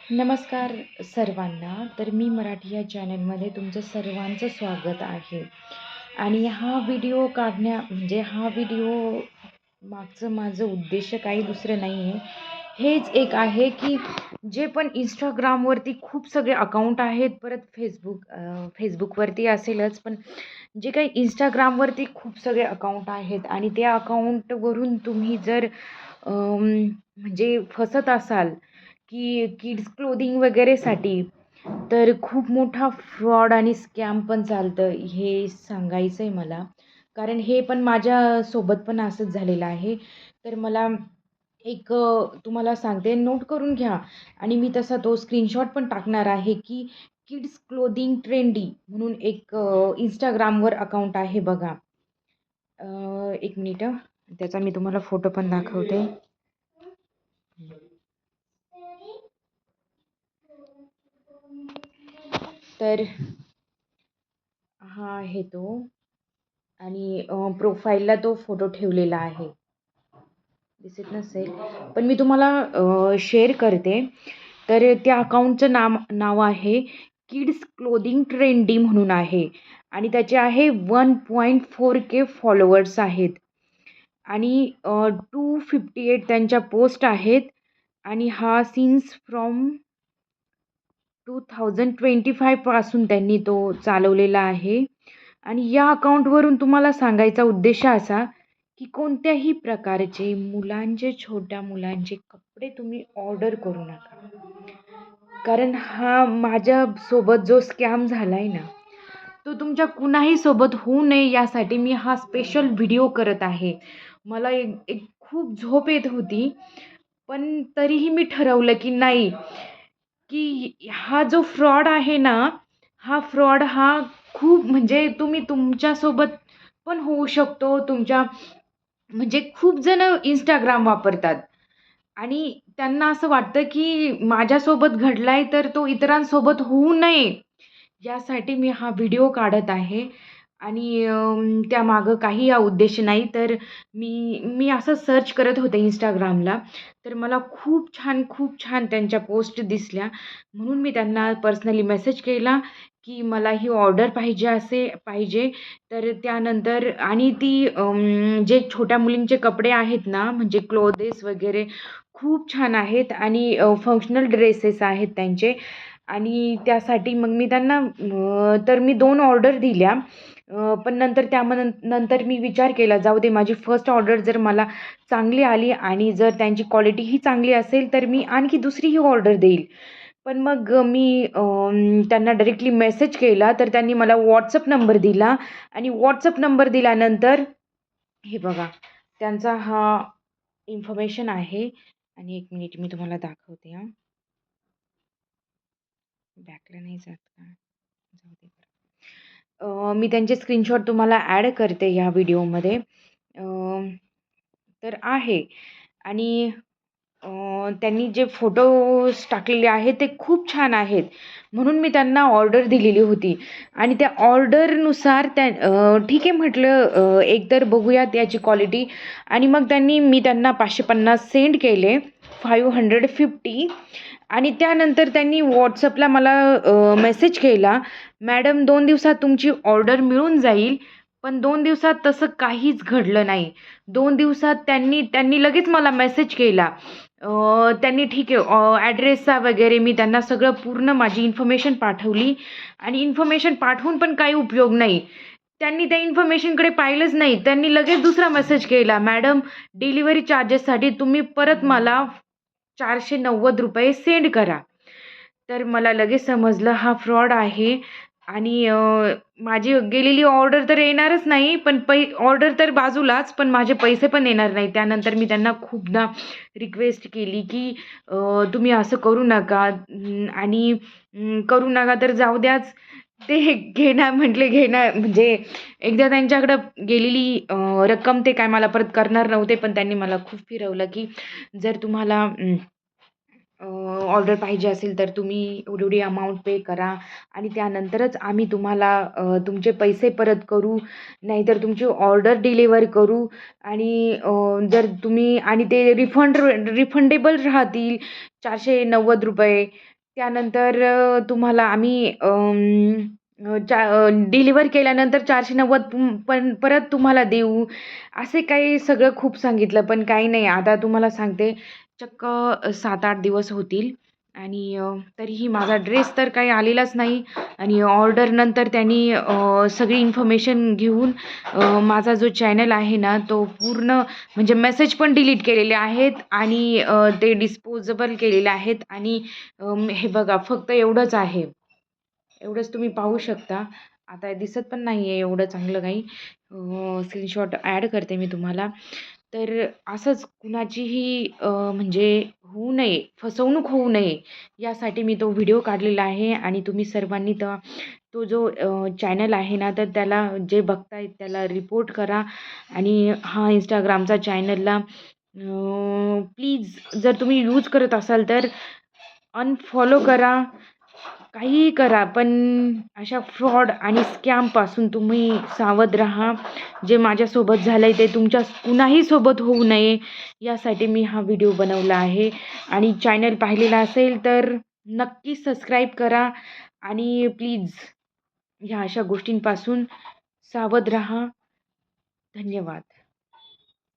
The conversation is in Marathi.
नमस्कार सर्वांना. तर मी मराठी या चॅनलमध्ये तुमचं सर्वांचं स्वागत आहे. आणि हा व्हिडिओ मागचं माझं उद्देश काही दुसरं नाही आहे. हेच एक आहे की जे पण Instagramवरती खूप सगळे अकाउंट आहेत, परत फेसबुकवरती असेलच, पण जे काही Instagramवरती खूप सगळे अकाउंट आहेत आणि त्या अकाउंटवरून तुम्ही जर म्हणजे फसत असाल की किड्स क्लोथिंग वगैरेसाठी, तर खूप मोठा फ्रॉड आणि स्कॅम पण चालतं हे सांगायचं आहे मला. कारण हे पण माझ्यासोबत पण असंच झालेलं आहे. तर मला तुम्हाला सांगते, नोट करून घ्या. आणि मी तसा तो स्क्रीनशॉट पण टाकणार आहे की किड्स क्लोथिंग ट्रेंडी म्हणून एक Instagramवर अकाउंट आहे बघा. एक मिनिट त्याचा मी तुम्हाला फोटो पण दाखवते. तर हा आहे तो. आणि प्रोफाईलला तो फोटो ठेवलेला आहे. दिसत नसेल, पण मी तुम्हाला शेअर करते. तर त्या अकाउंटचं नाव आहे किड्स क्लोथिंग ट्रेंडी म्हणून आहे. आणि त्याचे आहे 1.4K फॉलोअर्स आहेत. आणि 258 त्यांच्या पोस्ट आहेत. आणि हा सीन्स फ्रॉम 2025 पासून त्यांनी तो चालवलेला आहे. आणि या अकाउंटवरून तुम्हाला सांगायचा उद्देश असा की कोणत्याही प्रकारचे छोट्या मुलांचे कपडे तुम्ही ऑर्डर करू नका. कारण हा माझ्यासोबत जो स्कॅम झालाय ना, तो तुमच्या कुणाही सोबत होऊ नये यासाठी मी हा स्पेशल व्हिडिओ करत आहे. मला एक एक खूप झोप येत होती, पण तरीही मी ठरवलं की नाही, की हा जो फ्रॉड आहे ना, हा खूप म्हणजे तुमच्यासोबत पण होऊ शकतो. म्हणजे खूप जण Instagram वापरतात आणि त्यांना असं वाटतं की माझ्यासोबत घडलाय तर तो इतरांसोबत होऊ नये यासाठी मी हा व्हिडिओ काढत आहे. आणि त्यामागं काही उद्देश नाही. तर मी असं सर्च करत होते Instagramला, तर मला खूप छान त्यांच्या पोस्ट दिसल्या. म्हणून मी त्यांना पर्सनली मेसेज केला की मला ही ऑर्डर पाहिजे. तर त्यानंतर आणि जे छोट्या मुलींचे कपडे आहेत ना, म्हणजे क्लोथेस वगैरे खूप छान आहेत आणि फंक्शनल ड्रेसेस आहेत त्यांचे. आणि त्यासाठी मग मी त्यांना तर मी 2 ऑर्डर दिल्या. पण नंतर मी विचार केला, जाऊ दे, माझी फर्स्ट ऑर्डर जर मला चांगली आली आणि जर त्यांची क्वालिटीही चांगली असेल, तर मी आणखी दुसरीही ऑर्डर देईल. पण मग मी त्यांना डायरेक्टली मेसेज केला, तर त्यांनी मला WhatsApp नंबर दिला. आणि WhatsApp नंबर दिल्यानंतर हे बघा, त्यांचा हा इन्फॉर्मेशन आहे. आणि 1 मिनिट मी तुम्हाला दाखवते हां. बॅकला नाही जात का? जाऊ दे बरं. मी त्यांचे स्क्रीनशॉट तुम्हाला ॲड करते ह्या व्हिडिओमध्ये. तर आहे. आणि त्यांनी जे फोटोज टाकलेले आहेत ते खूप छान आहेत. म्हणून मी त्यांना ऑर्डर दिलेली होती. आणि त्या ऑर्डरनुसार ठीक आहे म्हटलं, एकतर बघूयात याची क्वालिटी. आणि मग मी त्यांना 550 सेंड केले, 550. आणि त्यानंतर त्यांनी WhatsAppला मला मेसेज केला, "मॅडम 2 दिवसात तुमची ऑर्डर मिळून जाईल." पण 2 दिवसात तसं काहीच घडलं नाही. 2 दिवसात त्यांनी लगेच मला मेसेज केला. त्यांनी ठीक आहे, ॲड्रेसचा वगैरे मी त्यांना सगळं पूर्ण माझी इन्फॉर्मेशन पाठवली. आणि इन्फॉर्मेशन पाठवून पण काही उपयोग नाही. त्यांनी त्या इन्फॉर्मेशनकडे पाहिलंच नाही. त्यांनी लगेच दुसरा मेसेज केला, "मॅडम, डिलिव्हरी चार्जेससाठी तुम्ही परत मला ₹490 सेंड करा." तर मला लगेच समजलं हा फ्रॉड आहे. आणि माझी गेलेली ऑर्डर तर येणारच नाही, पण ऑर्डर तर बाजूलाच, पण माझे पैसे पण येणार नाही. त्यानंतर मी त्यांना खूपदा रिक्वेस्ट केली की तुम्ही असं करू नका. आणि करू नका तर जाऊ द्याच. ते घेणार म्हणजे एकदा त्यांच्याकडं गेलेली रक्कम ते काय मला परत करणार नव्हते. पण त्यांनी मला खूप फिरवलं की जर तुम्हाला ऑर्डर पाहिजे असेल तर तुम्ही एवढी अमाउंट पे करा आणि त्यानंतरच आम्ही तुम्हाला तुमचे पैसे परत करू, नाहीतर तुमची ऑर्डर डिलिव्हर करू. आणि जर तुम्ही आणि ते रिफंडेबल राहतील ₹490. त्यानंतर तुम्हाला आम्ही डिलिव्हर केल्यानंतर 490 पण परत तुम्हाला देऊ. असे काही सगळं खूप सांगितलं, पण काही नाही. आता तुम्हाला सांगते, चक्क 7-8 दिवस होतील आणि तरीही माझा ड्रेस तर काही आलेलाच नाही आणि ऑर्डरनंतर त्यांनी सगळी इन्फॉर्मेशन घेऊन माझा जो चॅनल आहे ना, तो पूर्ण म्हणजे मेसेज पण डिलीट केलेले आहेत आणि ते डिस्पोजेबल केलेले आहेत आणि हे बघा फक्त एवढंच आहे. एवढंच तुम्ही पाहू शकता. आता दिसत पण नाही आहे एवढं चांगलं काही. स्क्रीनशॉट ॲड करते मी तुम्हाला. तर असंच कुणाचीही म्हणजे होऊ नये, फसवणूक होऊ नये यासाठी मी तो व्हिडिओ काढलेला आहे आणि तुम्ही सर्वांनी तो जो चॅनल आहे ना, तर त्याला जे बघतायत त्याला रिपोर्ट करा आणि हा Instagramचा चॅनलला प्लीज जर तुम्ही यूज करत असाल तर अनफॉलो करा. काहीही करा, पण अशा फ्रॉड आणि स्कॅमपासून तुम्ही सावध राहा. जे माझ्यासोबत झालं आहे ते तुमच्या कुणाही सोबत होऊ नये यासाठी मी हा व्हिडिओ बनवला आहे आणि चॅनल पाहिलेला असेल तर नक्की सबस्क्राईब करा आणि प्लीज ह्या अशा गोष्टींपासून सावध राहा. धन्यवाद.